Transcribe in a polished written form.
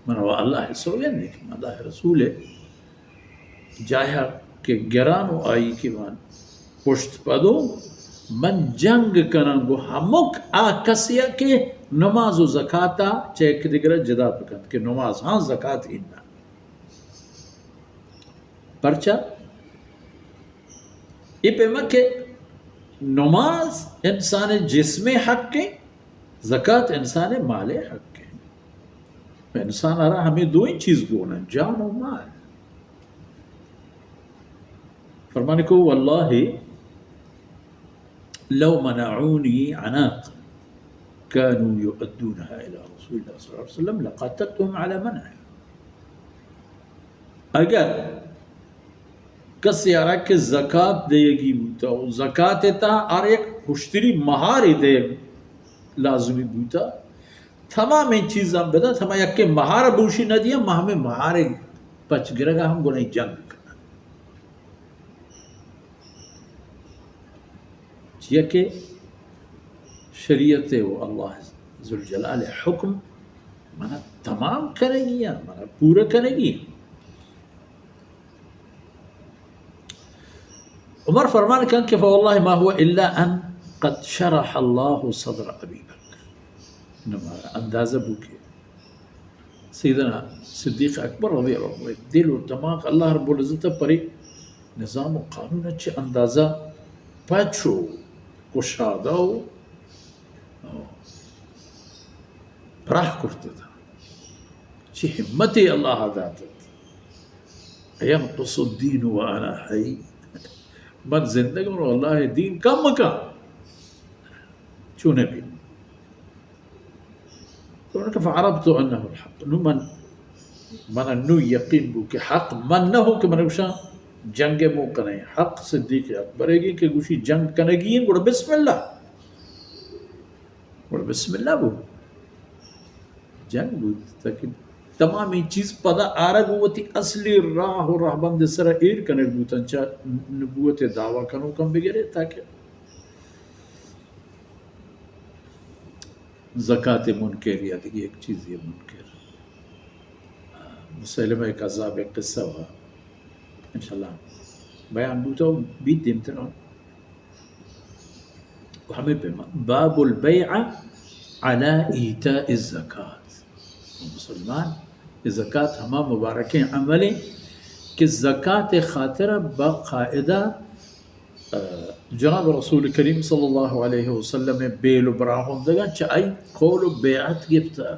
من هو الله سوينك الله رسوله جایا کہ گرانو آئی کہ من پشت پدو من جنگ کنن گو ہمک آ کسیا کہ نماز و زکاتا چیک دیگر جدا پکند کہ نماز ہاں زکات ہننا پرچا یہ پیما کہ نماز انسان جسم حق کے زکات انسان مال حق کے انسان آرہا ہمیں دو ہی چیز گونا جان و مال فرمانے کو واللہ لو منعونی عناق كانوا يؤدونها إلى رسول الله صلى الله عليه وسلم لقاتلتهم على منعه اگر کسی آرہا کہ زکاة دے گی بوتا زکاة تا آر ایک خوشتری مہاری دے لازمی بوتا تمام این چیزاں بدا تمام یک کہ مہار بوشی نہ دیا ہمیں مہارے پچ گرگا ہم گناہی جنگ کرنا چیئے کہ شریعت و اللہ ذوالجلال حکم منا تمام کرے گی منا پورا کرے گی عمر فرمان کہا کہ فواللہ ما هو الا ان قد شرح اللہ صدر ابی بکر نمارا اندازہ بوکے سیدنا صدیق اکبر رضی اللہ عنہ دل و دماغ اللہ رب العزت پر نظام و قانون اچھے اندازہ پچھو کشادہ براہ کرتے تھا چی حمتی اللہ داتت اینقص الدین وانا حی من زندگی میں اللہ دین کم کا چونے بھی تو انہوں نے کہا فعربت انہو الحق نو من انو یقین بو کہ حق من نہ ہو کہ من اوشا جنگ موقع نہیں حق صدیق اکبر ہے کہ گوشی جنگ کنگی ہیں گوڑا بسم اللہ گوڑا بسم اللہ بو جنگ بو تاکہ تمامی چیز پدا آرگ ہوتی اصلی راہ و رہبند سرہ ایر کنگ بو تنچا نبوت دعویٰ کنو کم بگرے تاکہ زکاة منکر یا دیکھ ایک چیز یہ منکر مسلمہ کذاب ایک قصہ ہوا انشاءاللہ بیان بوتا ہوں بیت دیمتنا ہمیں پیما باب البیع علی ایتاء الزکاة مسلمان زکاة ہما مبارکیں عملیں کہ زکاة خاطرہ باقاعدہ جناب رسول کریم صلی اللہ علیہ وسلم بیل و براہم دگا چاہی قول و بیعت گفتا